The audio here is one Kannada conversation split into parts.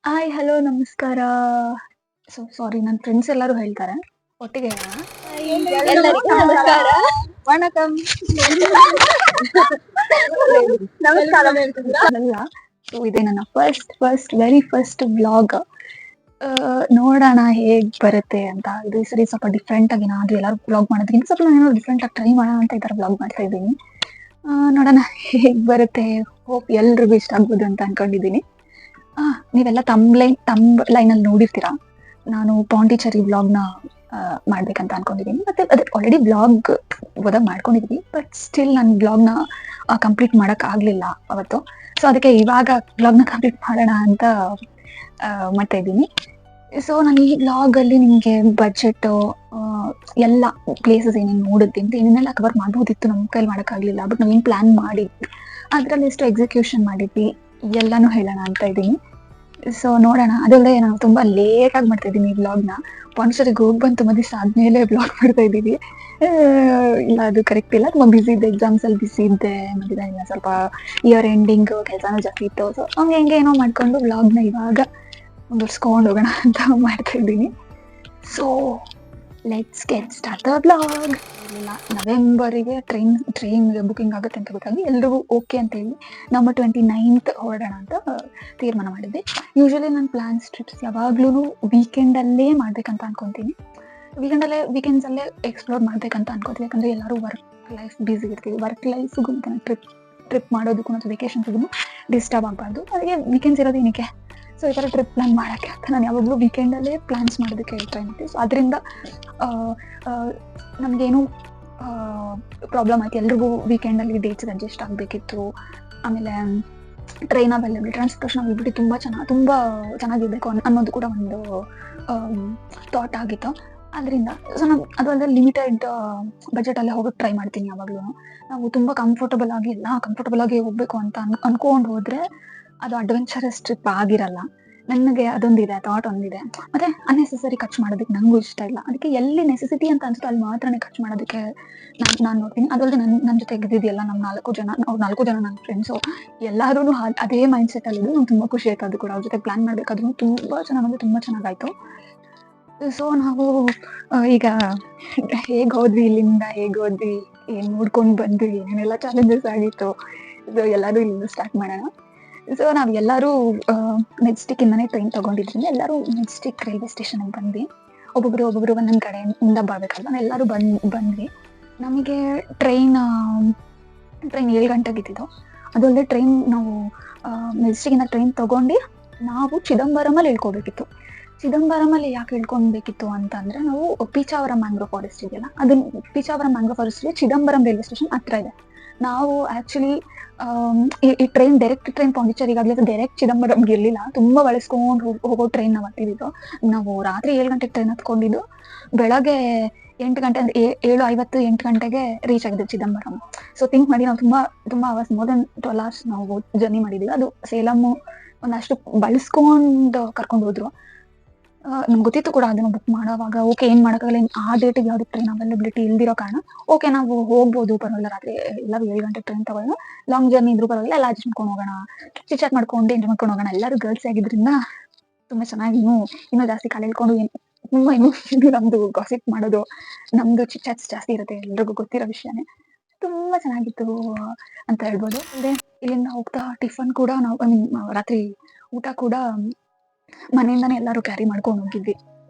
ಹಾಯ್, ಹಲೋ, ನಮಸ್ಕಾರ. ಸಾರಿ, ನನ್ನ ಫ್ರೆಂಡ್ಸ್ ಎಲ್ಲರೂ ಹೇಳ್ತಾರೆ ಒಟ್ಟಿಗೆ ಹೇಳೋಣ. ಎಲ್ಲರಿಗೂ ನಮಸ್ಕಾರ. ವಣಕಂ. ನಮಸ್ಕಾರ. ಅಲ್ಲ, ಸೊ ಇದೆ ನನ್ನ ವೆರಿ ಫಸ್ಟ್ ವ್ಲಾಗ್. ನೋಡೋಣ ಹೇಗ್ ಬರುತ್ತೆ ಅಂತ. ಇದು ಸರಿ ಸ್ವಲ್ಪ ಡಿಫ್ರೆಂಟ್ ಆಗಿ ಏನಾದ್ರು ಎಲ್ಲರೂ ವ್ಲಾಗ್ ಮಾಡೋದಕ್ಕಿಂತ ಸ್ವಲ್ಪ ನಾನು ಡಿಫ್ರೆಂಟ್ ಆಗಿ ಟ್ರೈ ಮಾಡೋಣ ಅಂತ ಈ ಥರ ವ್ಲಾಗ್ ಮಾಡ್ತಾ ಇದ್ದೀನಿ. ನೋಡೋಣ ಹೇಗ್ ಬರುತ್ತೆ. ಹೋಪ್ ಎಲ್ರಿಗೂ ಇಷ್ಟ ಆಗ್ಬೋದು ಅಂತ ಅನ್ಕೊಂಡಿದ್ದೀನಿ. ನೀವೆಲ್ಲ ತಂಬ್ ಲೈನಲ್ಲಿ ನೋಡಿರ್ತೀರಾ. ನಾನು ಪಾಂಡಿಚೇರಿ ವ್ಲಾಗ್ನ ಮಾಡ್ಬೇಕಂತ ಅನ್ಕೊಂಡಿದ್ದೀನಿ. ಮತ್ತೆ ಅದೇ ಆಲ್ರೆಡಿ ವ್ಲಾಗ್ ಓದಾಗ ಮಾಡ್ಕೊಂಡಿದ್ದೀನಿ, ಬಟ್ ಸ್ಟಿಲ್ ನನ್ನ ವ್ಲಾಗ್ನ ಕಂಪ್ಲೀಟ್ ಮಾಡಕ್ ಆಗ್ಲಿಲ್ಲ ಅವತ್ತು. ಸೊ ಅದಕ್ಕೆ ಇವಾಗ ವ್ಲಾಗ್ನ ಕಂಪ್ಲೀಟ್ ಮಾಡೋಣ ಅಂತ ಮಾಡ್ತಾ ಇದ್ದೀನಿ. ಸೊ ನಾನು ಈ ವ್ಲಾಗಲ್ಲಿ ನಿಮಗೆ ಬಜೆಟ್ ಎಲ್ಲ ಪ್ಲೇಸಸ್ ಏನೇನು ನೋಡಿದ್ವಿ ಅಂತ ಏನೇನೆಲ್ಲ ಕವರ್ ಮಾಡ್ಬೋದಿತ್ತು, ನಮ್ಮ ಕೈಲಿ ಮಾಡೋಕ್ಕಾಗಲಿಲ್ಲ. ಬಟ್ ನಾವೇನು ಪ್ಲ್ಯಾನ್ ಮಾಡಿದ್ವಿ ಅದರಲ್ಲಿ ಎಷ್ಟು ಎಕ್ಸಿಕ್ಯೂಷನ್ ಮಾಡಿದ್ವಿ ಎಲ್ಲನೂ ಹೇಳೋಣ ಅಂತ ಇದ್ದೀನಿ. ಸೊ ನೋಡೋಣ. ಅದಲ್ಲದೆ ನಾನು ತುಂಬ ಲೇಟಾಗಿ ಮಾಡ್ತಾ ಇದ್ದೀನಿ ಈ ವ್ಲಾಗ್ನ. ಪಾಂಡಿಚೇರಿಗೆ ಹೋಗಿ ಬಂದು ತುಂಬ ದಿವಸ ಆದಮೇಲೆ ವ್ಲಾಗ್ ಮಾಡ್ತಾ ಇದ್ದೀವಿ. ಇಲ್ಲ, ಅದು ಕರೆಕ್ಟ್ ಇಲ್ಲ. ತುಂಬ ಬ್ಯುಸಿ ಇದ್ದೆ, ಎಕ್ಸಾಮ್ಸಲ್ಲಿ ಬ್ಯುಸಿ ಇದ್ದೆ. ಮತ್ತಿದೆ ಇಲ್ಲ ಸ್ವಲ್ಪ ಇಯರ್ ಎಂಡಿಂಗ್ ಕೆಲಸನೂ ಜಾಸ್ತಿ ಇತ್ತು. ಸೊ ಹಂಗೆ ಏನೋ ಮಾಡ್ಕೊಂಡು ವ್ಲಾಗ್ನ ಇವಾಗ ಮುಂದುವರ್ಸ್ಕೊಂಡು ಹೋಗೋಣ ಅಂತ ಮಾಡ್ತಾ ಇದ್ದೀನಿ. So let's get start the vlog. ಇಲ್ಲ, ನವೆಂಬರಿಗೆ ಟ್ರೈನ್ ಬುಕಿಂಗ್ ಆಗುತ್ತೆ ಅಂತ ಗೊತ್ತಾಗಿ ಎಲ್ರಿಗೂ ಓಕೆ ಅಂತ ಹೇಳಿ ನಮ್ಮ 29th ಹೊರಡೋಣ ಅಂತ ತೀರ್ಮಾನ ಮಾಡಿದ್ದೆ. ಯೂಶಲಿ ನನ್ನ ಟ್ರಿಪ್ಸ್ ಯಾವಾಗ್ಲೂ ವೀಕೆಂಡಲ್ಲೇ ಮಾಡ್ಬೇಕಂತ ಅನ್ಕೊತೀನಿ. ವೀಕೆಂಡ್ಸಲ್ಲೇ ಎಕ್ಸ್ಪ್ಲೋರ್ ಮಾಡ್ಬೇಕಂತ ಅನ್ಕೋತೀವಿ. ಯಾಕಂದರೆ ಎಲ್ಲರೂ ವರ್ಕ್ ಲೈಫ್ ಬ್ಯುಸಿ ಇರ್ತೀವಿ. ವರ್ಕ್ ಲೈಫ್ಗೂ ಮತ್ತು ಟ್ರಿಪ್ ಮಾಡೋದಕ್ಕೂ ಮತ್ತು ವೆಕೇಷನ್ಸ್ಗೂ ಡಿಸ್ಟರ್ಬ್ ಆಗಬಾರ್ದು. ಅದಕ್ಕೆ ವೀಕೆಂಡ್ಸ್ ಇರೋದೇನಕ್ಕೆ. ಸೊ ಈ ಥರ ಟ್ರಿಪ್ ಪ್ಲ್ಯಾನ್ ಮಾಡೋಕ್ಕೆ ಅಂತ ನಾನು ಯಾವಾಗಲೂ ವೀಕೆಂಡಲ್ಲೇ ಪ್ಲ್ಯಾನ್ಸ್ ಮಾಡೋದಕ್ಕೆ ಟ್ರೈ ಮಾಡ್ತೀವಿ. ಸೊ ಅದರಿಂದ ನಮಗೇನು ಪ್ರಾಬ್ಲಮ್ ಆಯ್ತು. ಎಲ್ರಿಗೂ ವೀಕೆಂಡಲ್ಲಿ ಡೇಟ್ಸ್ ಅಡ್ಜಸ್ಟ್ ಆಗಬೇಕಿತ್ತು. ಆಮೇಲೆ ಟ್ರೈನ್ ಅವೈಲೇಬಿಲಿಟಿ, ಟ್ರಾನ್ಸ್ಪೋರ್ಟೇಷನ್ ಅವೈಲೇಬಿಲಿಟಿ ತುಂಬ ಚೆನ್ನಾಗಿರಬೇಕು ಅನ್ನೋದು ಕೂಡ ಒಂದು ಥಾಟ್ ಆಗಿತ್ತು. ಅದರಿಂದ ಸೊ ನಾನು ಅದು ಅಲ್ಲದೆ ಲಿಮಿಟೆಡ್ ಬಜೆಟಲ್ಲೇ ಹೋಗೋಕ್ಕೆ ಟ್ರೈ ಮಾಡ್ತೀನಿ ಯಾವಾಗಲೂ. ನಾವು ತುಂಬ ಕಂಫರ್ಟಬಲ್ ಆಗಿ ಹೋಗಬೇಕು ಅಂತ ಅನ್ಕೊಂಡು ಹೋದರೆ ಅದು ಅಡ್ವೆಂಚರಸ್ ಟ್ರಿಪ್ ಆಗಿರಲ್ಲ. ನನಗೆ ಅದೊಂದಿದೆ, ಥಾಟ್ ಒಂದಿದೆ. ಮತ್ತು ಅನ್ನೆಸೆಸರಿ ಖರ್ಚು ಮಾಡೋದಕ್ಕೆ ನನಗೂ ಇಷ್ಟ ಇಲ್ಲ. ಅದಕ್ಕೆ ಎಲ್ಲಿ ನೆಸೆಸಿಟಿ ಅಂತ ಅನ್ಸುತ್ತೋ ಅಲ್ಲಿ ಮಾತ್ರನೇ ಖರ್ಚು ಮಾಡೋದಕ್ಕೆ ನಾನು ನೋಡ್ತೀನಿ. ಅದಲ್ಲದೆ ನನ್ನ ಜೊತೆ ಇದ್ದಿದ್ದೆಲ್ಲ ನಾವು 4 ಜನ ನನ್ನ ಫ್ರೆಂಡ್ಸು ಎಲ್ಲರೂ ಅದೇ ಮೈಂಡ್ ಸೆಟ್ಟಲ್ಲಿದ್ದು ನಂಗೆ ತುಂಬ ಖುಷಿ ಆಯ್ತು. ಅದು ಕೂಡ ಅವ್ರ ಜೊತೆ ಪ್ಲ್ಯಾನ್ ಮಾಡಬೇಕಾದ್ರೂ ತುಂಬ ಚೆನ್ನಾಗಾಯಿತು. ಸೊ ನಾವು ಈಗ ಹೇಗೆ ಹೋದ್ವಿ, ಇಲ್ಲಿಂದ ಏನು ನೋಡ್ಕೊಂಡು ಬಂದ್ವಿ, ಏನೇನೆಲ್ಲ ಚಾಲೆಂಜಸ್ ಆಗಿತ್ತು, ಇದು ಎಲ್ಲರೂ ಇಲ್ಲಿಂದ ಸ್ಟಾರ್ಟ್ ಮಾಡೋಣ. ಸೊ ನಾವು ಎಲ್ಲರೂ ಮೆಜೆಸ್ಟಿಕ್ಕಿಂದನೇ ಟ್ರೈನ್ ತೊಗೊಂಡಿದ್ರಿಂದ ಎಲ್ಲರೂ ಮೆಜೆಸ್ಟಿಕ್ ರೈಲ್ವೆ ಸ್ಟೇಷನ್ಗೆ ಬಂದ್ವಿ. ಒಬ್ಬೊಬ್ಬರು ಒಂದೊಂದು ಕಡೆಯಿಂದ ಬರಬೇಕಲ್ವ. ಎಲ್ಲರೂ ಬಂದ್ವಿ. ನಮಗೆ ಟ್ರೈನ್ 7 ಗಂಟೆಗೆ ಇದ್ದಿದ್ದು. ಅದಲ್ಲದೆ ನಾವು ಮೆಜೆಸ್ಟಿಕ್ಕಿಂದ ಟ್ರೈನ್ ತೊಗೊಂಡು ನಾವು ಚಿದಂಬರಮಲ್ಲಿ ಇಳ್ಕೋಬೇಕಿತ್ತು. ಚಿದಂಬರಮಲ್ಲಿ ಯಾಕೆ ಇಳ್ಕೊಬೇಕಿತ್ತು ಅಂತಂದರೆ, ನಾವು ಪೀಚಾವರಂ ಮ್ಯಾಂಗ್ರೋವ್ ಫಾರೆಸ್ಟ್ ಇದೆಯಲ್ಲ, ಅದನ್ನು ಪೀಚಾವರಂ ಮ್ಯಾಂಗ್ರೋವ್ ಫಾರೆಸ್ಟ್ಗೆ ಚಿದಂಬರಂ ರೈಲ್ವೆ ಸ್ಟೇಷನ್ ಹತ್ರ ಇದೆ. ನಾವು ಆ್ಯಕ್ಚುಲಿ ಈ ಡೈರೆಕ್ಟ್ ಟ್ರೈನ್ ಪಾಂಡಿಚೇರಿಗಾಗಲಿ ಅದು ಡೈರೆಕ್ಟ್ ಚಿದಂಬರಂಗೆ ಇರಲಿಲ್ಲ. ತುಂಬ ಬಳಸ್ಕೊಂಡು ಹೋಗೋ ಟ್ರೈನ್ ನಾವು ಹತ್ತಿದ್ದು. ನಾವು ರಾತ್ರಿ 7 ಗಂಟೆಗೆ ಟ್ರೈನ್ ಹತ್ಕೊಂಡಿದ್ದು. ಬೆಳಗ್ಗೆ 8 ಗಂಟೆ ಅಂದರೆ 7:50 8 ಗಂಟೆಗೆ ರೀಚ್ ಆಗಿದ್ದು ಚಿದಂಬರಂ. ಸೊ ಥಿಂಕ್ ಮಾಡಿ, ನಾವು ತುಂಬ ಅವರ್ಸ್, ಮೋರ್ ದೆನ್ 12 hours ನಾವು ಜರ್ನಿ ಮಾಡಿದ್ದೀವಿ. ಅದು ಸೇಲಮ್ಮು ಒಂದಷ್ಟು ಬಳಸ್ಕೊಂಡು ಕರ್ಕೊಂಡು ಹೋದ್ರು. ನಮ್ಗೆ ಗೊತ್ತಿತ್ತು ಕೂಡ ಅದನ್ನು ಬುಕ್ ಮಾಡೋವಾಗ. ಓಕೆ, ಏನು ಮಾಡೋಕ್ಕಾಗಲ್ಲ, ಆ ಡೇಟಿಗೆ ಯಾವುದು ಟ್ರೈನ್ ಅವೈಲೇಬಿಲಿಟಿ ಇಲ್ದಿರೋ ಕಾರಣ ಓಕೆ ನಾವು ಹೋಗ್ಬೋದು, ಪರವಾಗಿಲ್ಲ. ರಾತ್ರಿ ಎಲ್ಲರೂ 7 ಗಂಟೆ ಟ್ರೈನ್ ತಗೊಳ್ಳೋಣ, ಲಾಂಗ್ ಜರ್ನಿ ಇದ್ರೂ ಪರವಾಗಿಲ್ಲ, ಎಲ್ಲ ಅಡ್ಜಸ್ಟ್ ಮಾಡ್ಕೊಂಡು ಹೋಗೋಣ, ಚಿಟ್ ಮಾಡ್ಕೊಂಡು ಎಂಜಾಯ್ ಮಾಡ್ಕೊಂಡು ಹೋಗೋಣ. ಎಲ್ಲರೂ ಗರ್ಲ್ಸ್ ಆಗಿದ್ರಿಂದ ತುಂಬ ಚೆನ್ನಾಗಿ ಇನ್ನೂ ಜಾಸ್ತಿ ಕಾಲು ಎಳ್ಕೊಂಡು ತುಂಬ ನಮ್ಮದು ಗಾಸಿಪ್ ಮಾಡೋದು, ನಮ್ಮದು ಚಿಟ್ಚಾಟ್ಸ್ ಜಾಸ್ತಿ ಇರುತ್ತೆ. ಎಲ್ರಿಗೂ ಗೊತ್ತಿರೋ ವಿಷಯನೇ. ತುಂಬ ಚೆನ್ನಾಗಿತ್ತು ಅಂತ ಹೇಳ್ಬೋದು. ಅಲ್ಲದೆ ಇಲ್ಲಿಂದ ಹೋಗ್ತಾ ಟಿಫನ್ ಕೂಡ ನಾವು ರಾತ್ರಿ ಊಟ ಕೂಡ ಮನೆಯಿಂದನೇ ಎಲ್ಲರೂ ಕ್ಯಾರಿ ಮಾಡ್ಕೊಂಡು ಹೋಗಿದ್ವಿ.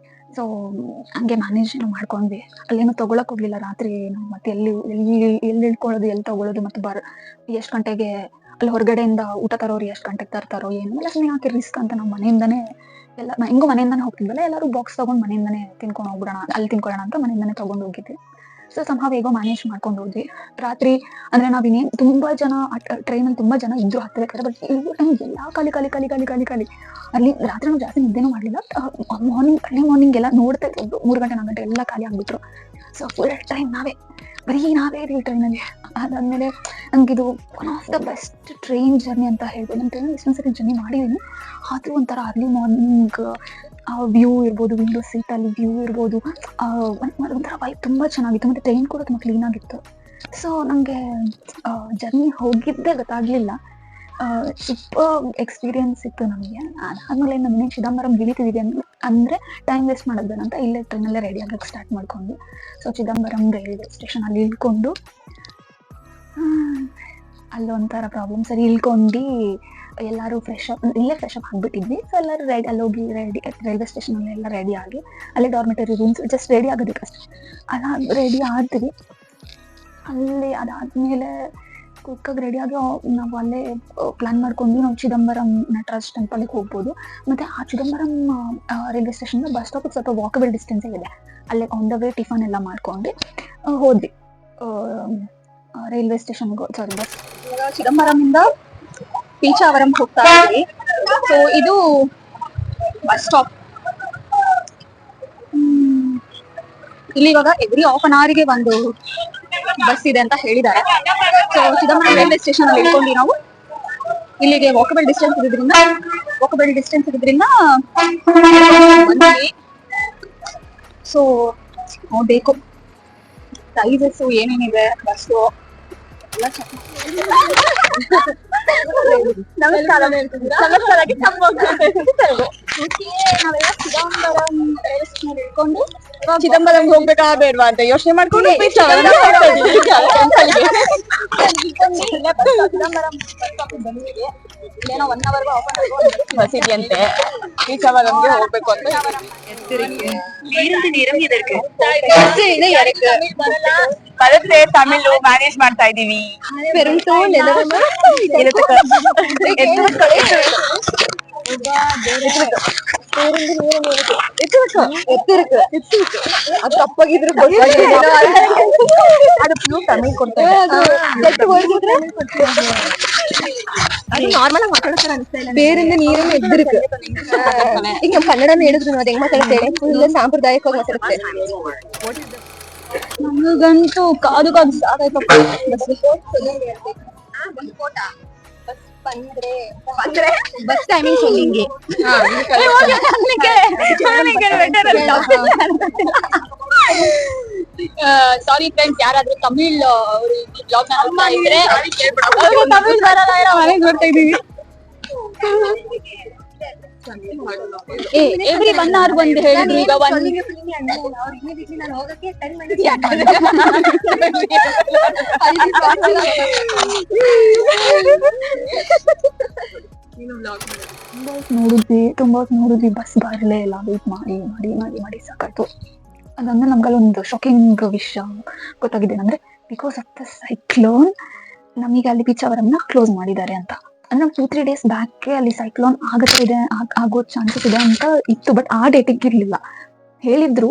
ಸೊ ಹಂಗೆ ಮ್ಯಾನೇಜ್ ಮಾಡ್ಕೊಂಡ್ವಿ. ಅಲ್ಲೇನು ತೊಗೊಳಕ್ಕೆ ಹೋಗಲಿಲ್ಲ ರಾತ್ರಿ. ನಾವು ಮತ್ತೆ ಎಲ್ಲಿ ಇಳ್ಕೊಳ್ಳೋದು, ಎಲ್ಲಿ ತೊಗೊಳ್ಳೋದು, ಮತ್ತು ಎಷ್ಟು ಗಂಟೆಗೆ ಅಲ್ಲಿ ಹೊರಗಡೆಯಿಂದ ಊಟ ತರೋರು ಎಷ್ಟು ಗಂಟೆಗೆ ತರ್ತಾರೋ ಏನು ಎಲ್ಲ ಸುಮ್ಮನೆ ಯಾಕೆ ರಿಸ್ಕ್ ಅಂತ ನಾವು ಮನೆಯಿಂದನೇ ಹೆಂಗೂ ಮನೆಯಿಂದನೇ ಹೋಗ್ತಿದ್ವಲ್ಲ, ಎಲ್ಲರೂ ಬಾಕ್ಸ್ ತೊಗೊಂಡು ಮನೆಯಿಂದನೇ ಅಲ್ಲಿ ತಿನ್ಕೊಳ್ಳೋಣ ಅಂತ ಮನೆಯಿಂದನೇ ತೊಗೊಂಡು ಹೋಗಿದ್ವಿ. ಸೊ ಸಂಹಾವ್ ಹೇಗೋ ಮ್ಯಾನೇಜ್ ಮಾಡ್ಕೊಂಡು ಹೋದ್ವಿ. ರಾತ್ರಿ ಅಂದರೆ ನಾವಿನ್ನೇನು ತುಂಬ ಜನ ಟ್ರೈನಲ್ಲಿ ತುಂಬ ಜನ ಇದ್ದರು ಹತ್ತಬೇಕಾದ್ರೆ. ಬಟ್ ಎಲ್ಲ ಖಾಲಿ. ಅಲ್ಲಿ ರಾತ್ರಿ ನಾವು ಜಾಸ್ತಿ ನಿದ್ದೆನೂ ಮಾಡಲಿಲ್ಲ. ಮಾರ್ನಿಂಗ್ ಎಲ್ಲ ನೋಡ್ತಾ ಇದ್ದು 3 ಗಂಟೆ 4 ಗಂಟೆ ಎಲ್ಲ ಖಾಲಿ ಆಗಿಬಿಟ್ರು. ಸೊ ಫುಲ್ ಟೈಮ್ ನಾವೇ ಇದ್ದೀವಿ ಟ್ರೈನಲ್ಲಿ. ಅದಾದಮೇಲೆ ನನಗಿದು one of the best train journey ಅಂತ ಹೇಳ್ಬೋದು. ನಾನು ಟ್ರೈನಲ್ಲಿ ಎಷ್ಟೊಂದು ಸರಿ ಜರ್ನಿ ಮಾಡಿದ್ದೀನಿ. ಆದರೂ ಒಂಥರ ಅರ್ಲಿ ಮಾರ್ನಿಂಗ್ ವ್ಯೂ ಇರ್ಬೋದು, ವಿಂಡೋ ಸೀಟಲ್ಲಿ ವ್ಯೂ ಇರ್ಬೋದು, ಒಂಥರ ವೈಬ್ ತುಂಬ ಚೆನ್ನಾಗಿತ್ತು. ಮತ್ತು ಟ್ರೈನ್ ಕೂಡ ತುಂಬ ಕ್ಲೀನಾಗಿತ್ತು. ಸೊ ನನಗೆ ಜರ್ನಿ ಹೋಗಿದ್ದೇ ಗೊತ್ತಾಗಲಿಲ್ಲ. ಸೂಪರ್ ಎಕ್ಸ್ಪೀರಿಯನ್ಸ್ ಇತ್ತು ನಮಗೆ. ಅದಾದ್ಮೇಲೆ ನಮಗೆ ಚಿದಂಬರಂ ಇಳಿತಿದ್ದೀವಿ ಅಂದ್ರೆ ಟೈಮ್ ವೇಸ್ಟ್ ಮಾಡೋದು ಬೇಡ ಅಂತ ಇಲ್ಲೇ ಟ್ರೈನಲ್ಲೇ ರೆಡಿ ಆಗಕ್ಕೆ ಸ್ಟಾರ್ಟ್ ಮಾಡ್ಕೊಂಡ್ವಿ. ಸೊ ಚಿದಂಬರಂ ರೈಲ್ವೆ ಸ್ಟೇಷನ್ ಅಲ್ಲಿ ಇಳ್ಕೊಂಡು ಅಲ್ಲೊಂಥರ ಪ್ರಾಬ್ಲಮ್. ಸರಿ ಇಳ್ಕೊಂಡು ಎಲ್ಲರೂ ಇಲ್ಲೇ ಫ್ರೆಶ್ ಅಪ್ ಆಗಿಬಿಟ್ಟಿದ್ವಿ. ಸೊ ಎಲ್ಲರೂ ಅಲ್ಲಿ ಹೋಗಿ ರೈಲ್ವೆ ಸ್ಟೇಷನಲ್ಲಿ ಎಲ್ಲ ರೆಡಿ ಆಗಿ ಅಲ್ಲೇ ಡಾರ್ಮೆಟರಿ ರೂಮ್ಸ್ ಜಸ್ಟ್ ರೆಡಿ ಆಗೋದಕ್ಕಷ್ಟೇ. ರೆಡಿ ಆದ್ವಿ. ಅಲ್ಲಿ ಅದಾದ್ಮೇಲೆ ಕ್ವಿಕ್ಕಾಗಿ ರೆಡಿಯಾಗಿ ನಾವು ಅಲ್ಲೇ ಪ್ಲಾನ್ ಮಾಡ್ಕೊಂಡು ನಾವು ಚಿದಂಬರಂ ನಟರಾಜ್ ಟೆಂಪಲ್ಗೆ ಹೋಗ್ಬೋದು. ಮತ್ತು ಆ ಚಿದಂಬರಂ ರೈಲ್ವೆ ಸ್ಟೇಷನ್ ಬಸ್ ಸ್ಟಾಪಿಗೆ ಸ್ವಲ್ಪ ವಾಕಬಲ್ ಡಿಸ್ಟೆನ್ಸ್ ಇದೆ. ಅಲ್ಲೇ ಆನ್ ದ ವೇ ಟಿಫನ್ ಎಲ್ಲ ಮಾಡ್ಕೊಂಡು ಹೋದ್ವಿ ರೈಲ್ವೆ ಸ್ಟೇಷನ್ಗೆ. ಸಾರಿ, ಬಸ್ ಚಿದಂಬರಮಿಂದ ಪೀಚಾವರಂ ಹೋಗ್ತಾ ಇದ್ದೀವಿ. ಸೊ ಇದು ಬಸ್ ಸ್ಟಾಪ್. ಇಲ್ಲಿ ಇವಾಗ ಎವ್ರಿ ಹಾಫ್ ಅನ್ ಅವರ್ಗೆ ಒಂದು ಬಸ್ ಇದೆ ಅಂತ ಹೇಳಿದ್ದಾರೆ. ಸೊ ಚಿದಂಬರಂ ರೈಲ್ವೆ ಸ್ಟೇಷನ್ ಅಲ್ಲಿ ಇಟ್ಕೊಂಡು ನಾವು ಇಲ್ಲಿಗೆ ವಾಕಬಲ್ ಡಿಸ್ಟೆನ್ಸ್ ಇರೋದ್ರಿಂದ ಬಂದ್ವಿ. ಸೊ ನೋಡ್ಬೇಕು ಪ್ರೈಸಸ್ ಏನೇನಿದೆ ಬಸ್ಸು ಎಲ್ಲ ಚೆಕ್ ನಮಸ್ಕಾರ. ಚಿದಂಬರಂ ಹೋಗ್ಬೇಕಾ ಬೇಡವಾ ಅಂತ ಯೋಚನೆ ಮಾಡ್ಕೊಂಡು ಏನೋ 1 hour ಬಸ್ ಇದೆಯಂತೆ பீச்சாவரம்ಗೆ ಹೋಗ್ಬೇಕು ಅಂತ. ಬರುತ್ತೆ ತಮಿಳ್ ಮ್ಯಾನೇಜ್ ಮಾಡ್ತಾ ಇದೀವಿ. ಅದು ತಪ್ಪಾಗಿದ್ರು ಅದು ಫುಲ್ ತಮಿಳ್ ಕೊಡ್ತಾರೆ. அது நார்மலா மாட்டாடற அன்ஸ்டைல பேருந்து ನೀರನ್ನು ಎದ್ದಿருக்கு. ಈಗ ನಮ್ಮ ಕನ್ನಡನ ಹೇಳಿದ್ರು ನಾವು ಹೆಂಗ್ ಮಾತಾಡ್ತೇವೆ ಫುಲ್ ಸಾಂಪ್ರದಾಯಿಕವಾಗಿ ಮಾತಾಡ್ತೇವೆ. ನಮಗಂತೂ ಕಾದು ಸಾಕಾಯ್ತಪ್ಪ. ಬಸ್ ಟೈಮಿಂಗ್ சொல்லிங்க. ಸಾರಿ ಫ್ರೆಂಡ್ಸ್, ಯಾರಾದ್ರೂ ತಮಿಳ್ ಅವರು ಈ ಬ್ಲಾಗ್ ನ ನೋಡ್ತಾ ಇದ್ರೆ ತಮಿಳ್ ಬರಲ್ಲ ಏನೋ ಮನೆಗೆ ನೋಡ್ತಾ ಇದೀವಿ. ಎವ್ರಿ 1 hour ಬಂದು ಹೇಳಿದ್ರು. ಈಗ ತುಂಬಾ ನೋಡಿದ್ವಿ ಬಸ್ ಬರಲೇ ಇಲ್ಲ. ವೇಟ್ ಮಾಡಿ ಸಾಕಾಯ್ತು. ಅದಂದ್ರೆ ನಮ್ಗಲ್ಲೊಂದು ಶಾಕಿಂಗ್ ವಿಷಯ ಗೊತ್ತಾಗಿದೆ. ಅಂದ್ರೆ ಬಿಕಾಸ್ ಆಫ್ ದ ಸೈಕ್ಲೋನ್ ನಮಗೆ ಅಲ್ಲಿ ಪೀಚಾವರಂನ ಕ್ಲೋಸ್ ಮಾಡಿದ್ದಾರೆ ಅಂತ. ಅಂದ್ರೆ 2-3 days ಬ್ಯಾಕ್ ಅಲ್ಲಿ ಸೈಕ್ಲೋನ್ ಆಗೋ ಚಾನ್ಸಸ್ ಇದೆ ಅಂತ ಇತ್ತು. ಬಟ್ ಆ ಡೇಟಿಗೆ ಇರ್ಲಿಲ್ಲ. ಹೇಳಿದ್ರು.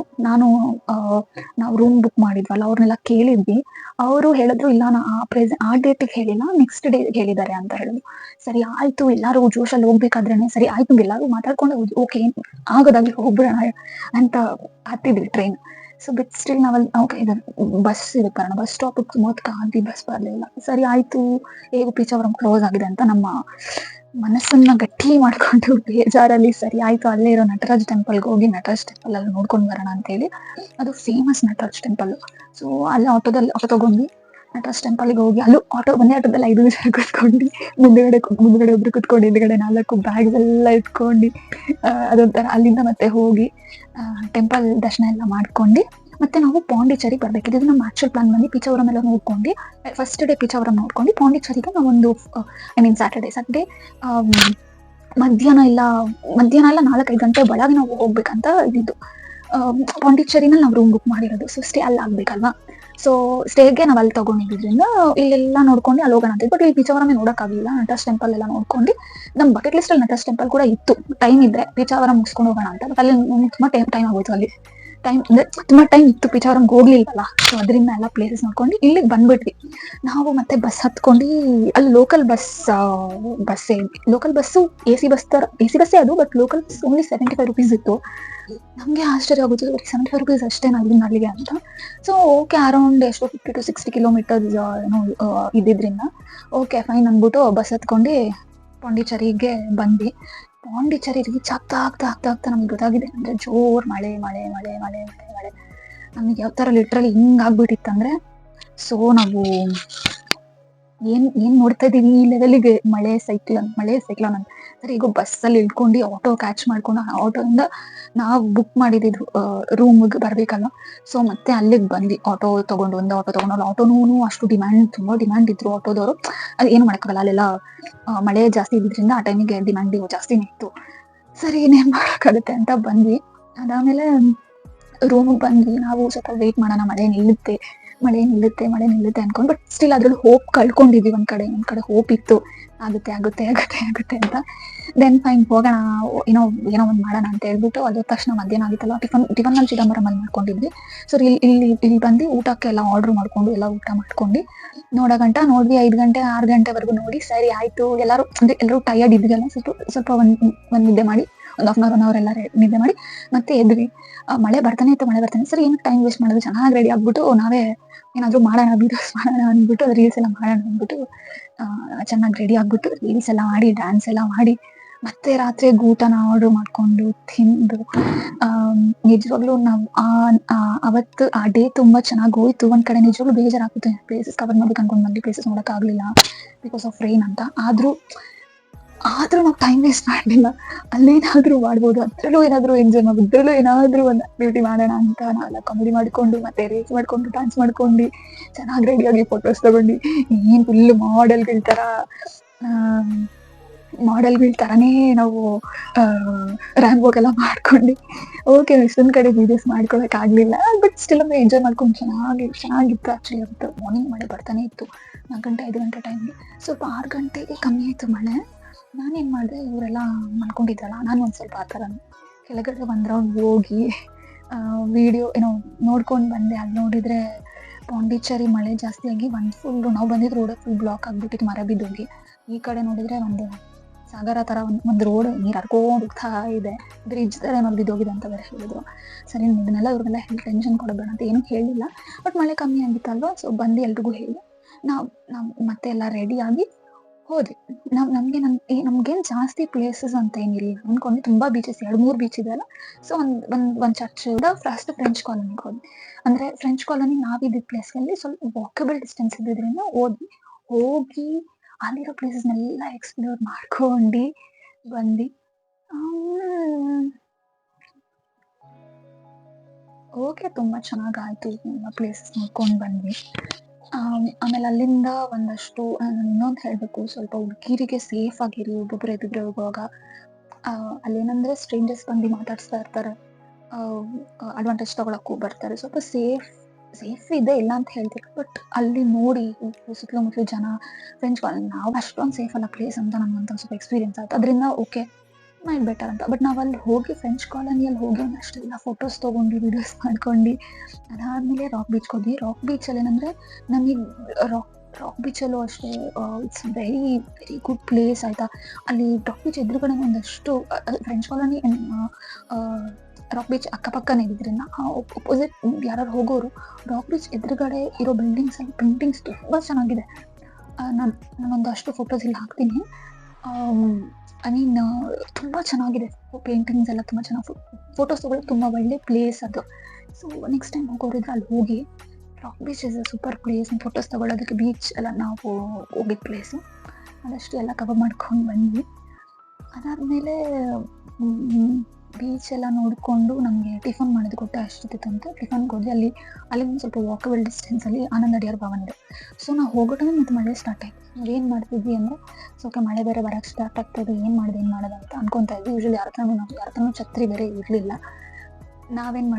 ನಾವು ರೂಮ್ ಬುಕ್ ಮಾಡಿದ್ವಲ್ಲ, ಅವ್ರನ್ನೆಲ್ಲ ಕೇಳಿದ್ವಿ. ಅವರು ಹೇಳಿದ್ರು ಇಲ್ಲ ಆ ಡೇಟಿಗೆ ಹೇಳಿಲ್ಲ, ನೆಕ್ಸ್ಟ್ ಡೇ ಹೇಳಿದ್ದಾರೆ ಅಂತ ಹೇಳಿದ್ರು. ಸರಿ ಆಯ್ತು, ಎಲ್ಲಾರು ಜೋಶಲ್ಲಿ ಹೋಗ್ಬೇಕಾದ್ರೇನೆ ಸರಿ ಆಯ್ತು ಎಲ್ಲಾರು ಮಾತಾಡ್ಕೊಂಡು ಓಕೆ ಆಗೋದಾಗ್ಲಿ ಹೋಗ್ಬಿಡೋಣ ಅಂತ ಹತ್ತಿದ್ವಿ ಟ್ರೈನ್. ಸೊ ಬಟ್ ಸ್ಟಿಲ್ ನಾವಲ್ಲಿ ಓಕೆ ಇದು ಬಸ್ ಇದೆ ಕಾರಣ ಬಸ್ ಸ್ಟಾಪಿಗೆ ಸುಮಾರು ಕಾದ್ವಿ, ಬಸ್ ಬರಲಿಲ್ಲ. ಸರಿ ಆಯ್ತು, ಹೇಗೂ ಪೀಚಾವರಂ ಕ್ಲೋಸ್ ಆಗಿದೆ ಅಂತ ನಮ್ಮ ಮನಸ್ಸನ್ನ ಗಟ್ಟಿ ಮಾಡ್ಕೊಂಡು ಬೇಜಾರಲ್ಲಿ ಸರಿ ಆಯ್ತು ಅಲ್ಲೇ ಇರೋ ನಟರಾಜ್ ಟೆಂಪಲ್ಗೆ ಹೋಗಿ ನಟರಾಜ್ ಟೆಂಪಲ್ ಅಲ್ಲಿ ನೋಡ್ಕೊಂಡು ಬರೋಣ ಅಂತ ಹೇಳಿ. ಅದು ಫೇಮಸ್ ನಟರಾಜ್ ಟೆಂಪಲ್. ಸೊ ಅಲ್ಲಿ ಆಟೋ ತಗೊಂಡ್ವಿ. ನಟರಾಜ್ ಟೆಂಪಲ್ಗೆ ಹೋಗಿ ಅಲ್ಲೂ ಒಂದೇ ಆಟೋದಲ್ಲಿ 5 ಜನ ಕೂತ್ಕೊಂಡು ಮುಂದ್ಗಡೆ ಒಬ್ರು ಕೂತ್ಕೊಂಡು ಹಿಂದ್ಗಡೆ 4 ಬ್ಯಾಗ್ಸ್ ಎಲ್ಲ ಇಟ್ಕೊಂಡು ಅದೊಂಥರ ಅಲ್ಲಿಂದ ಮತ್ತೆ ಹೋಗಿ ಟೆಂಪಲ್ ದರ್ಶನ ಎಲ್ಲ ಮಾಡ್ಕೊಂಡು ಮತ್ತೆ ನಾವು ಪಾಂಡಿಚೇರಿ ಬರ್ಬೇಕಿದ್ದು. ಇದು ನಮ್ಮ ಆಕ್ಚುಲ್ ಪ್ಲಾನ್ ಬಂದು ಪೀಚಾವರಂ ಎಲ್ಲ ನೋಡ್ಕೊಂಡು ಫಸ್ಟ್ ಡೇ ಪೀಚಾವರಂ ನೋಡ್ಕೊಂಡು ಪಾಂಡಿಚೇರಿಗೆ ನಾವೊಂದು ಸ್ಯಾಟರ್ಡೇ ಮಧ್ಯಾಹ್ನ ಎಲ್ಲ 4-5 ಗಂಟೆ ಒಳಗೆ ನಾವು ಹೋಗ್ಬೇಕಂತ ಇದ್ದಿದ್ದು. ಪಾಂಡಿಚೇರಿನಲ್ಲಿ ನಾವು ರೂಮ್ ಬುಕ್ ಮಾಡಿರೋದು. ಸೊ ಸ್ಟೇ ಅಲ್ಲಿ ಆಗ್ಬೇಕಲ್ವಾ. ಸೊ ಸ್ಟೇಗೆ ನಾವು ಅಲ್ಲಿ ತಗೊಂಡಿದ್ರಿಂದ ಇಲ್ಲೆಲ್ಲ ನೋಡ್ಕೊಂಡು ಅಲ್ಲಿ ಹೋಗೋಣ ಅಂತ. ಬಟ್ ಇಲ್ಲಿ ಪೀಚಾವರಂ ನೋಡೋಕ್ಕಾಗಲಿಲ್ಲ. ನಟರಾಜ್ ಟೆಂಪಲ್ ಎಲ್ಲ ನೋಡ್ಕೊಂಡು ನಮ್ಮ ಬಕೆಟ್ ಲಿಸ್ಟ್ ಅಲ್ಲಿ ನಟರಾಜ್ ಟೆಂಪಲ್ ಕೂಡ ಇತ್ತು. ಟೈಮ್ ಇದ್ರೆ ಪೀಚಾವರಂ ಮುಗಿಸ್ಕೊಂಡು ಹೋಗೋಣ ಅಂತ. ಬಟ್ ಅಲ್ಲಿ ತುಂಬಾ ಟೈಮ್ ಆಗೋಯ್ತು. ಅಲ್ಲಿ ತುಂಬಾ ಟೈಮ್ ಇತ್ತು, ಪೀಚಾವರಂಗೆ ಹೋಗ್ಲಿಲ್ವಲ್ಲ. ಸೊ ಅದರಿಂದ ಎಲ್ಲ ಪ್ಲೇಸಸ್ ನೋಡ್ಕೊಂಡು ಇಲ್ಲಿಗೆ ಬಂದ್ಬಿಟ್ವಿ. ನಾವು ಮತ್ತೆ ಬಸ್ ಹತ್ಕೊಂಡು ಅಲ್ಲಿ ಲೋಕಲ್ ಬಸ್ಸು AC ಬಸ್ಸೇ ಅದು. But local bus only 75 rupees ಇತ್ತು. ನಮಗೆ ಆಶ್ಚರ್ಯ ಆಗುತ್ತೆ, 75 rupees ಅಷ್ಟೇ ಅಲ್ಲಿಗೆ ಅಂತ. So okay, around 50 to 60 kilometers ಇದ್ದಿದ್ರಿಂದ ಓಕೆ ಫೈನ್ ಅಂದ್ಬಿಟ್ಟು ಬಸ್ ಹತ್ಕೊಂಡು ಪಾಂಡಿಚೇರಿಗೆ ಬಂದ್ವಿ. ಪಾಂಡಿಚೇರಿ ರೀಚ್ ಆಗ್ತಾ ನಮ್ಗೆ ಗೊತ್ತಾಗಿದೆ ಅಂದ್ರೆ ಜೋರ್ ಮಳೆ. ನಮಗೆ ಯಾವ ತರ ಲಿಟ್ರಲಿ ಹಿಂಗ್ ಆಗ್ಬಿಟ್ಟಿತ್ತಂದ್ರೆ, ಸೊ ನಾವು ಏನ್ ನೋಡ್ತಾ ಇದೀವಿ ಈ ಲೆವೆಲ್ಗೆ ಮಳೆ ಸೈಕ್ಲೋನ್ ಅಂತ. ಸರಿ ಈಗ ಬಸ್ಸಲ್ಲಿ ಇಳ್ಕೊಂಡು ಆಟೋ ಕ್ಯಾಚ್ ಮಾಡ್ಕೊಂಡು ಆ ಆಟೋದಿಂದ ನಾವು ಬುಕ್ ಮಾಡಿದ್ದು ರೂಮ್ಗೆ ಬರ್ಬೇಕಲ್ಲ. ಸೊ ಮತ್ತೆ ಅಲ್ಲಿಗೆ ಬಂದು ಆಟೋ ತಗೊಂಡು ಒಂದು ಆಟೋ ತಗೊಂಡು ಆಟೋನೂ ಅಷ್ಟು ತುಂಬಾ ಡಿಮ್ಯಾಂಡ್ ಇದ್ರು ಆಟೋದವರು. ಅದು ಏನು ಮಾಡಕ್ಕಾಗಲ್ಲ, ಅಲ್ಲೆಲ್ಲ ಮಳೆ ಜಾಸ್ತಿ ಇದ್ದಿದ್ರಿಂದ ಆ ಟೈಮಿಗೆ ಡಿಮ್ಯಾಂಡ್ ಜಾಸ್ತಿನೇ ಇತ್ತು. ಸರಿ ಇನ್ನೇನ್ ಮಾಡಕ್ಕಾಗುತ್ತೆ ಅಂತ ಬಂದ್ವಿ. ಅದಾದ್ಮೇಲೆ ರೂಮಿಗೆ ಬಂದ್ವಿ. ನಾವು ಸ್ವಲ್ಪ ವೇಟ್ ಮಾಡೋಣ, ಮಳೆ ನಿಲ್ಲುತ್ತೆ ಅನ್ಕೊಂಡು, ಬಟ್ ಸ್ಟಿಲ್ ಅದ್ರಲ್ಲಿ ಹೋಪ್ ಕಳ್ಕೊಂಡಿದ್ವಿ. ಒಂದ್ ಕಡೆ ಹೋಪ್ ಇತ್ತು, ಆಗುತ್ತೆ ಅಂತ. ದೆನ್ ಫೈನ್ ಹೋಗೋಣ, ಏನೋ ಒಂದ್ ಮಾಡೋಣ ಅಂತ ಹೇಳ್ಬಿಟ್ಟು ಅದ್ರ ತಕ್ಷಣ ಮಧ್ಯಾಹ್ನ ಆಗಿತ್ತಲ್ಲ, ಟಿಫನ್ ಅಲ್ಲಿ ಚಿದಂಬರಂ ಅಲ್ಲಿ ಮಾಡ್ಕೊಂಡಿದ್ವಿ. ಸೊ ಇಲ್ಲಿ ಬಂದು ಊಟಕ್ಕೆಲ್ಲ ಆರ್ಡರ್ ಮಾಡ್ಕೊಂಡು ಎಲ್ಲ ಊಟ ಮಾಡ್ಕೊಂಡು ನೋಡ್ವಿ. 5 ಗಂಟೆ 6 ಗಂಟೆವರೆಗೂ ನೋಡಿ ಸರಿ ಆಯ್ತು. ಎಲ್ಲರೂ ಟಯರ್ಡ್ ಇದ್ವಿಲ್ಲ, ಸ್ವಲ್ಪ ಒಂದ್ ನಿದ್ದೆ ಮಾಡಿ, ಒಂದು ಹಾಫ್ ಅನ್ ಅವರ್ ಎಲ್ಲ ನಿದ್ದೆ ಮಾಡಿ ಮತ್ತೆ ಎದ್ವಿ. ಮಳೆ ಬರ್ತಾನೆ ಇತ್ತು. ಸರಿ ಏನಕ್ಕೆ ಟೈಮ್ ವೇಸ್ಟ್ ಮಾಡೋದು, ಚೆನ್ನಾಗಿ ರೆಡಿ ಆಗ್ಬಿಟ್ಟು ನಾವೇ ಏನಾದ್ರು ಮಾಡೋಣ, ವೀಡಿಯೋಸ್ ಮಾಡೋಣ ಅಂದ್ಬಿಟ್ಟು, ರೀಲ್ಸ್ ಎಲ್ಲ ಮಾಡೋಣ ಅಂದ್ಬಿಟ್ಟು ಚೆನ್ನಾಗಿ ರೆಡಿ ಆಗ್ಬಿಟ್ಟು ರೀಲ್ಸ್ ಎಲ್ಲ ಮಾಡಿ, ಡ್ಯಾನ್ಸ್ ಎಲ್ಲ ಮಾಡಿ, ಮತ್ತೆ ರಾತ್ರಿ ಊಟನ ಆರ್ಡರ್ ಮಾಡ್ಕೊಂಡು ತಿಂದು ನಿಜವಾಗ್ಲೂ ನಾವು ಅವತ್ತು ಆ ಡೇ ತುಂಬಾ ಚೆನ್ನಾಗಿ ಹೋಯ್ತು. ಒಂದ್ ಕಡೆ ನಿಜವಾಗ್ಲೂ ಬೇಜಾರಾಗುತ್ತೆ, ಪ್ಲೇಸಸ್ ಕವರ್ ಮಾಡ್ಬೇಕು ಅನ್ಕೊಂಡು ಬಂದು ಪ್ಲೇಸಸ್ ನೋಡಕ್ ಆಗ್ಲಿಲ್ಲ ಬಿಕಾಸ್ ಆಫ್ ರೈನ್ ಅಂತ. ಆದ್ರೂ ನಾವು ಟೈಮ್ ವೇಸ್ಟ್ ಮಾಡಲಿಲ್ಲ. ಅಲ್ಲೇನಾದ್ರೂ ಮಾಡ್ಬೋದು, ಅದ್ರಲ್ಲೂ ಏನಾದ್ರು ಎಂಜಾಯ್ ಮಾಡ್ಬೋದು, ಇದ್ರಲ್ಲೂ ಏನಾದ್ರೂ ಒಂದು ಆಕ್ಟಿವಿಟಿ ಮಾಡೋಣ ಅಂತ ನಾವೆಲ್ಲ ಕಾಮಿಡಿ ಮಾಡ್ಕೊಂಡು ಮತ್ತೆ ರೀಲ್ಸ್ ಮಾಡ್ಕೊಂಡು ಡ್ಯಾನ್ಸ್ ಮಾಡ್ಕೊಂಡು ಚೆನ್ನಾಗಿ ರೆಡಿಯಾಗಿ ಫೋಟೋಸ್ ತಗೊಂಡು ಏನ್ ಫುಲ್ ಮಾಡೆಲ್ಗಳ ತರಾನೇ ನಾವು ರ್ಯಾಂಬೋಗೆಲ್ಲ ಮಾಡ್ಕೊಂಡು ಓಕೆ ಇಷ್ಟೊಂದ್ ಕಡೆ ವೀಡಿಯೋಸ್ ಮಾಡ್ಕೊಳಕ್ ಆಗ್ಲಿಲ್ಲ, ಬಟ್ ಸ್ಟಿಲ್ ಒಮ್ಮೆ ಎಂಜಾಯ್ ಮಾಡ್ಕೊಂಡು ಚೆನ್ನಾಗಿತ್ತು. ಆಕ್ಚುಲಿ ಅವತ್ತು ಮಾರ್ನಿಂಗ್ ಮಳೆ ಬರ್ತಾನೆ ಇತ್ತು. 4 ಗಂಟೆ 5 ಗಂಟೆ ಟೈಮ್ಗೆ ಸ್ವಲ್ಪ 6 ಗಂಟೆಗೆ ಕಮ್ಮಿ ಆಯ್ತು ಮಳೆ. ನಾನೇನ್ ಮಾಡಿದೆ, ಇವರೆಲ್ಲ ಮಾಡ್ಕೊಂಡಿದ್ರಲ್ಲ, ನಾನು ಒಂದ್ ಸ್ವಲ್ಪ ಆ ಥರ ಕೆಳಗಡೆ ಒಂದ್ ರೌಂಡ್ ಹೋಗಿ ವಿಡಿಯೋ ನೋಡ್ಕೊಂಡು ಬಂದೆ. ಅಲ್ಲಿ ನೋಡಿದ್ರೆ ಪಾಂಡಿಚೇರಿ ಮಳೆ ಜಾಸ್ತಿ ಆಗಿ ನಾವು ಬಂದಿದ್ದು ರೋಡ್ ಫುಲ್ ಬ್ಲಾಕ್ ಆಗ್ಬಿಟ್ಟಿತ್ತು, ಮರ ಬಿದ್ದೋಗಿ. ಈ ಕಡೆ ನೋಡಿದ್ರೆ ಒಂದು ಸಾಗರ ತರ ಒಂದು ರೋಡ್ ನೀರ್ ಹರ್ಕೊಂಡು ಹೋಗ್ತಾ ಇದೆ, ಬ್ರಿಡ್ಜ್ ತರ ಏನೋ ಬಿದ್ದೋಗಿದೆ ಅಂತ ಬೇರೆ ಹೇಳಿದ್ರು. ಸರಿ ಇದನ್ನೆಲ್ಲ ಇವ್ರಿಗೆಲ್ಲ ಟೆನ್ಷನ್ ಕೊಡಬೇಡ ಅಂತ ಏನೂ ಹೇಳಿಲ್ಲ, ಬಟ್ ಮಳೆ ಕಮ್ಮಿ ಆಗಿತ್ತಲ್ವಾ, ಸೊ ಬಂದು ಎಲ್ರಿಗೂ ಹೇಳಿ ನಾವು ಮತ್ತೆ ಎಲ್ಲ ರೆಡಿ ಆಗಿ ಹೋದ್ವಿ. ನಮ್ಗೇನ್ ಜಾಸ್ತಿ ಪ್ಲೇಸಸ್ ಅಂತ ಏನಿಲ್ಲ ಅನ್ಕೊಂಡು, ತುಂಬಾ ಬೀಚಸ್ 2-3 ಬೀಚ್ ಇದೆ ಅಲ್ಲ. ಸೊ ಒಂದ್ ಚರ್ಚ್ ಫಸ್ಟ್ ಫ್ರೆಂಚ್ ಕಾಲೋನಿಗೆ ಹೋದ್ವಿ. ಅಂದ್ರೆ ಫ್ರೆಂಚ್ ಕಾಲೋನಿ ನಾವಿದ್ದ ಪ್ಲೇಸ್ ಅಲ್ಲಿ ಸ್ವಲ್ಪ ವಾಕಬಲ್ ಡಿಸ್ಟೆನ್ಸ್ ಇದ್ದಿದ್ರಿಂದ ಹೋಗಿ ಅಲ್ಲಿರೋ ಪ್ಲೇಸಸ್ನೆಲ್ಲ ಎಕ್ಸ್ಪ್ಲೋರ್ ಮಾಡ್ಕೊಂಡು ಬಂದು ಓಕೆ ತುಂಬಾ ಚೆನ್ನಾಗಾಯ್ತು. ಪ್ಲೇಸಸ್ ನೋಡ್ಕೊಂಡು ಬಂದ್ವಿ. ಆಮೇಲೆ ಅಲ್ಲಿಂದ ಒಂದಷ್ಟು ಇನ್ನೊಂದು ಹೇಳ್ಬೇಕು, ಸ್ವಲ್ಪ ಹುಡುಗಿರಿಗೆ ಸೇಫ್ ಆಗಿರಿ. ಒಬ್ಬೊಬ್ರು ಎದುರುಗಡೆ ಹೋಗುವಾಗ ಅಲ್ಲೇನಂದ್ರೆ ಸ್ಟ್ರೇಂಜರ್ಸ್ ಬಂದು ಮಾತಾಡ್ಸ್ತಾ ಇರ್ತಾರೆ, ಅಡ್ವಾಂಟೇಜ್ ತಗೊಳಕ್ಕೂ ಬರ್ತಾರೆ. ಸ್ವಲ್ಪ ಸೇಫ್ ಇದೆ, ಇಲ್ಲ ಅಂತ ಹೇಳ್ತೀವಿ, ಬಟ್ ಅಲ್ಲಿ ನೋಡಿ ಸುತ್ತಮುತ್ತಲು ಜನ, ಫ್ರೆಂಚ್ ಕಾಲೋನಿ ನಾವು ಅಷ್ಟೊಂದು ಸೇಫ್ ಅಲ್ಲ ಪ್ಲೇಸ್ ಅಂತ ನಮ್ಗಂತ ಸ್ವಲ್ಪ ಎಕ್ಸ್ಪೀರಿಯನ್ಸ್ ಆಯ್ತು. ಅದರಿಂದ ಓಕೆ ಮೈಂಡ್ ಬೆಟರ್ ಅಂತ. ಬಟ್ ನಾವು ಅಲ್ಲಿ ಹೋಗಿ ಫ್ರೆಂಚ್ ಕಾಲೋನಿಯಲ್ಲಿ ಹೋಗಿ ಒಂದಷ್ಟೆಲ್ಲ ಫೋಟೋಸ್ ತೊಗೊಂಡು ವೀಡಿಯೋಸ್ ಮಾಡ್ಕೊಂಡು ಅದಾದ್ಮೇಲೆ ರಾಕ್ ಬೀಚ್ಗೆ ಹೋದ್ವಿ. ರಾಕ್ ಬೀಚಲ್ಲಿ ಏನಂದ್ರೆ ನಮಗೆ ರಾಕ್ ಬೀಚಲ್ಲೂ ಅಷ್ಟೇ ಇಟ್ಸ್ ವೆರಿ ಗುಡ್ ಪ್ಲೇಸ್ ಆಯ್ತಾ. ಅಲ್ಲಿ ರಾಕ್ ಬೀಚ್ ಎದುರುಗಡೆ ಒಂದಷ್ಟು ಫ್ರೆಂಚ್ ಕಾಲೋನಿ ರಾಕ್ ಬೀಚ್ ಅಕ್ಕಪಕ್ಕನೇ ಇದ್ರಿಂದ ಅಪೋಸಿಟ್ ಯಾರು ಹೋಗೋರು ರಾಕ್ ಬೀಚ್ ಎದುರುಗಡೆ ಇರೋ ಪೇಂಟಿಂಗ್ಸ್ ತುಂಬ ಚೆನ್ನಾಗಿದೆ. ನಾನೊಂದಷ್ಟು ಫೋಟೋಸ್ ಇಲ್ಲಿ ಹಾಕ್ತೀನಿ. ಐ ಮೀನ್ ತುಂಬ ಚೆನ್ನಾಗಿದೆ ಪೇಂಟಿಂಗ್ಸ್ ಎಲ್ಲ, ತುಂಬ ಚೆನ್ನಾಗಿ ಫೋಟೋಸ್ ತಗೊಳ್ಳೋಕೆ ತುಂಬ ಒಳ್ಳೆ ಪ್ಲೇಸ್ ಅದು. ಸೊ ನೆಕ್ಸ್ಟ್ ಟೈಮ್ ಹೋಗೋರಿದ್ರೆ ಅಲ್ಲಿ ಹೋಗಿ. Rock beach is a super place. Photos ತಗೊಳ್ಳೋದಕ್ಕೆ ಬೀಚ್ ಎಲ್ಲ ನಾವು ಹೋಗಿದ್ದ ಪ್ಲೇಸು ಅದಷ್ಟು ಎಲ್ಲ ಕವರ್ ಮಾಡ್ಕೊಂಡು ಬಂದ್ವಿ. ಅದಾದಮೇಲೆ ಬೀಚ್ ಎಲ್ಲ ನೋಡಿಕೊಂಡು ನಮಗೆ ಟಿಫನ್ ಮಾಡೋದು ಕೊಟ್ಟೆ ಅಷ್ಟಿತ್ತು ಅಂತ ಟಿಫನ್ಗೆ ಹೋದ್ವಿ. ಅಲ್ಲಿಂದ ಸ್ವಲ್ಪ ವಾಕಬಲ್ ಡಿಸ್ಟೆನ್ಸಲ್ಲಿ ಆನಂದ್ ಅಡಿಯಾರ್ ಭವನ್ ಇದೆ. ಸೊ ನಾವು ಹೋಗೋ ಟೈಮ್ ಮತ್ತು ಮಳೆ ಸ್ಟಾರ್ಟ್ ಆಯಿತು. ನಾವೇನು ಮಾಡ್ತಿದ್ವಿ ಅಂದರೆ ಓಕೆ ಮಳೆ ಬೇರೆ ಬರೋಕ್ಕೆ ಸ್ಟಾರ್ಟ್ ಆಗ್ತಾಯಿದೆ, ಏನು ಮಾಡೋದು ಅಂತ ಅನ್ಕೊತಾ ಇದ್ವಿ. ಯೂಶ್ವಲಿ ಯಾರ ಹತ್ರನೂ ಛತ್ರಿ ಬೇರೆ ಇರಲಿಲ್ಲ. ನಾವೇನು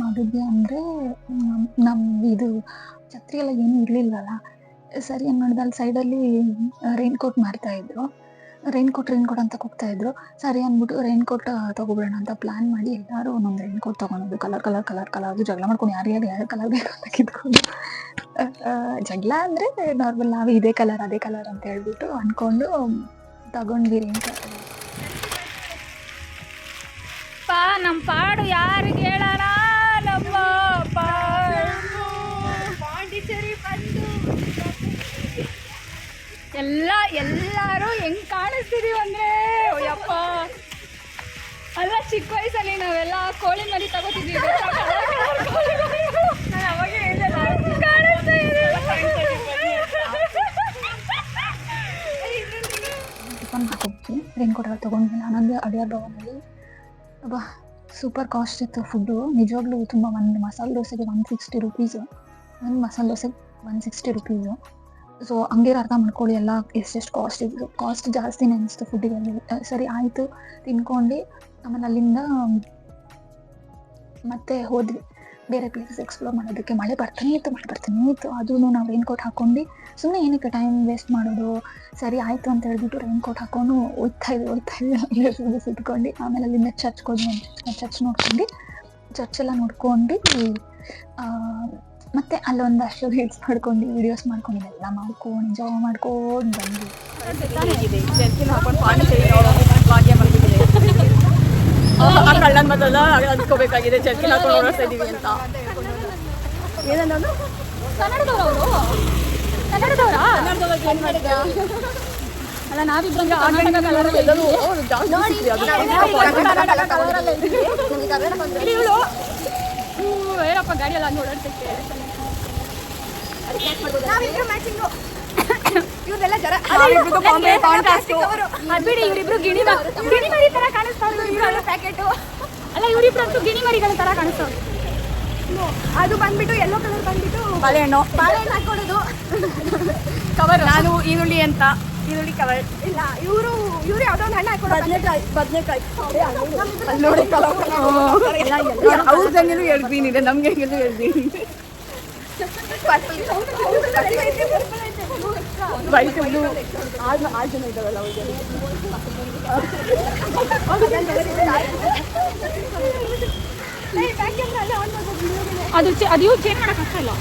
ಮಾಡಿದ್ವಿ ಅಂದರೆ ಇದು ಛತ್ರಿ ಎಲ್ಲ ಏನೂ ಇರಲಿಲ್ಲವಲ್ಲ. ಸರಿ ಏನು ಮಾಡಿದೆ, ಅಲ್ಲಿ ಸೈಡಲ್ಲಿ ರೈನ್ಕೋಟ್ ಮಾರ್ತಾಯಿದ್ರು. ರೈನ್ಕೋಟ್ ಅಂತ ಕೂಗ್ತಾ ಇದ್ರು. ಸರಿ ಅಂದ್ಬಿಟ್ಟು ರೈನ್ಕೋಟ್ ತಗೊಬಿಡೋಣ ಅಂತ ಪ್ಲಾನ್ ಮಾಡಿ ಎಲ್ಲರೂ ಒಂದೊಂದು ರೈನ್ಕೋಟ್ ತೊಗೊಂಡು ಕಲರ್ ಜಗಳ ಮಾಡ್ಕೊಂಡು ಯಾರು ಕಲರ್ ಬೇಕು ಅಂತ ಕಿತ್ಕೊಂಡು ಜಗಳ ಅಂದರೆ ನಾರ್ಮಲ್ ನಾವು ಇದೇ ಕಲರ್ ಅದೇ ಕಲರ್ ಅಂತ ಹೇಳ್ಬಿಟ್ಟು ಅಂದ್ಕೊಂಡು ತಗೊಂಡ್ವಿ ರೈನ್ಕೋಟ್. ನಮ್ಮ ಪಾಡು ಯಾರಿಗೆ ಹೇಳೋಣ, ನಮ್ಮ ಪಾಂಡಿಚೇರಿ ಬಂದು ಎಲ್ಲರೂ ಹೆಂಗ್ ಕಾಣಿಸ್ತಿದೀವಿ ಅಂದ್ರೆ ಯಪ್ಪ. ಅಲ್ಲ ಚಿಕ್ಕ ವಯಸ್ಸಲ್ಲಿ ನಾವೆಲ್ಲ ಕೋಳಿ ಮರಿ ತಗೋತಿದ್ವಿ, ಕಾಣಿಸ್ತಾ ಹೋಗ್ತೀವಿ. ರೈನ್ ಕೋಟ್ ಎಲ್ಲ ತೊಗೊಂಡಿಲ್ಲ. ನನಗೆ ಅಡಿಯಾರ್ ಭವನಲ್ಲಿ ಅಬ್ಬಾ ಸೂಪರ್ ಕಾಸ್ಟ್ ಇತ್ತು ಫುಡ್ಡು. ನಿಜವಾಗ್ಲೂ ತುಂಬ. ಒಂದು ಮಸಾಲೆ ದೋಸೆಗೆ 160 ರುಪೀಸು. ಒಂದು ಮಸಾಲೆ ದೋಸೆಗೆ 160 ರುಪೀಸು. ಸೊ ಹಂಗೆ ಅರ್ಥ ಮಾಡ್ಕೊಳ್ಳಿ ಎಲ್ಲ ಎಷ್ಟೆಷ್ಟು ಕಾಸ್ಟ್ ಇದ್ದು. ಕಾಸ್ಟ್ ಜಾಸ್ತಿನೇ ಅನಿಸ್ತು ಫುಡ್ಡಿಗೆ. ಸರಿ ಆಯಿತು ತಿನ್ಕೊಂಡು ಆಮೇಲೆ ಅಲ್ಲಿಂದ ಮತ್ತೆ ಹೋದ್ವಿ ಬೇರೆ ಪ್ಲೇಸಸ್ ಎಕ್ಸ್ಪ್ಲೋರ್ ಮಾಡೋದಕ್ಕೆ. ಮಳೆ ಬರ್ತಾನೆ ಇತ್ತು. ಅದೂ ನಾವು ರೈನ್ ಕೋಟ್ ಹಾಕ್ಕೊಂಡು ಸುಮ್ಮನೆ ಏನಕ್ಕೆ ಟೈಮ್ ವೇಸ್ಟ್ ಮಾಡೋದು, ಸರಿ ಆಯಿತು ಅಂತ ಹೇಳ್ಬಿಟ್ಟು ರೈನ್ ಕೋಟ್ ಹಾಕ್ಕೊಂಡು ಹೋಗ್ತಾ ಇದ್ವಿ ಸುತ್ಕೊಂಡು. ಆಮೇಲೆ ಅಲ್ಲಿಂದ ಚರ್ಚ್ಗೆ ಹೋದ್ವಿ. ಚರ್ಚ್ ನೋಡ್ಕೊಂಡು ಚರ್ಚೆಲ್ಲ ನೋಡ್ಕೊಂಡು ಮತ್ತೆ ಅಲ್ಲೊಂದಷ್ಟು ರೀಲ್ಸ್ ಮಾಡ್ಕೊಂಡು ವಿಡಿಯೋಸ್ ಮಾಡ್ಕೊಂಡು ಎಲ್ಲ ಮಾಡ್ಕೊಂಡು ಎಂಜಾಯ್ ಮಾಡ್ಕೊಂಡು ಬಂದ್ವಿ. ಕಳ್ಳನ್ ಬದಲ ಅದ್ಕೋಬೇಕಾಗಿದೆ ಚರ್ಚಿನ ಹಾಕೊಂಡು ಓಡಿಸ್ತಾ ಇದೀವಿ ಅಂತ. ಏನಂದ್ರು ಕನ್ನಡದವ್ರ ಅಲ್ಲ ನಾವಿಬ್ರು ಏನಪ್ಪ ಗಾಡಿ ಎಲ್ಲ ಓಡಾಡ್ತೈತೆ. ಇವ್ರೆಲ್ಲ ಜರ ಬಿಡಿ, ಇವರಿಬ್ರು ಗಿಣಿ ಮರಿ ತರ ಕಾಣಿಸ್ತಾವ್ರು. ಪ್ಯಾಕೆಟು ಅಲ್ಲ, ಇವರಿಬ್ರಂತೂ ಗಿಣಿ ಮರಿಗಳ ತರ ಕಾಣಿಸ್ತಾವ್ರು. ಅದು ಬಂದ್ಬಿಟ್ಟು ಎಲ್ಲೋ ಕಲರ್ ಬಂದ್ಬಿಟ್ಟು ಬಾಳೆಹಣ್ಣು ಹಾಕೊಡೋದು ಕವರ್. ನಾನು ಈರುಳ್ಳಿ ಅಂತ ಈರುಳ್ಳಿ ಕವರ್ ಇಲ್ಲ. ಇವರು ಯಾವ್ದೋ ಒಂದು ಹಣ್ಣು ಹಾಕೊಡೋದು. ಬದನೆಕಾಯಿ ನೋಡಿ ಅವ್ರ ಜಂಗಲು ಹೇಳ್ತೀನಿ, ನಮ್ಗೆ ಹೆಂಗೆಲ್ಲ ಹೇಳ್ತೀನಿ. ವೈಟ್ ಬ್ಲೂ 6 ಜನ ಇದ್ದಾವಲ್ಲ ಅದು ಇವು ಚೇಂಜ್ ಮಾಡಕ್ ಆಗ್ತಾ ಇಲ್ಲ.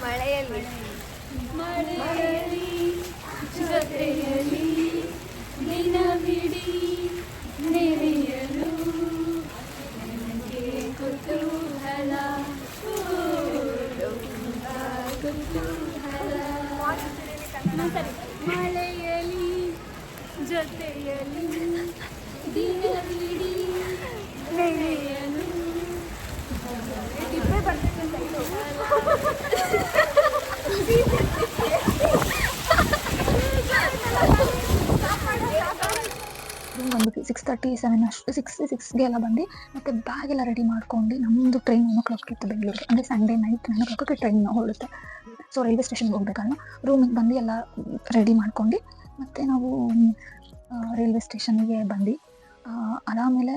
ಮಳೆಯಲ್ಲಿ ಜೊತೆಯಲ್ಲಿ ದಿನವಿಡೀ ನೆರೆಯಲು ನನಗೆ ಕುತೂಹಲ ಮಳೆಯಲಿ ಜೊತೆಯಲಿ ದಿನವಿಡೀ ನೆರೆಯಲು. ಬಂದ್ಬಿಟ್ಟು 6:37 ಅಷ್ಟು 6ಗೆ ಎಲ್ಲ ಬಂದು ಮತ್ತೆ ಬ್ಯಾಗ್ ಎಲ್ಲ ರೆಡಿ ಮಾಡ್ಕೊಂಡು ನಮ್ಮದು ಟ್ರೈನ್ 9 o'clock ಇತ್ತು ಬೆಂಗಳೂರಿಗೆ. ಅಂದರೆ ಸಂಡೇ ನೈಟ್ 9 o'clock ಟ್ರೈನ್ ಹೊರಡುತ್ತೆ. ಸೊ ರೈಲ್ವೆ ಸ್ಟೇಷನ್ಗೆ ಹೋಗ್ಬೇಕಲ್ಲ, ರೂಮಿಗೆ ಬಂದು ಎಲ್ಲ ರೆಡಿ ಮಾಡ್ಕೊಂಡು ಮತ್ತೆ ನಾವು ರೈಲ್ವೆ ಸ್ಟೇಷನ್ಗೆ ಬಂದು ಅದಾದಮೇಲೆ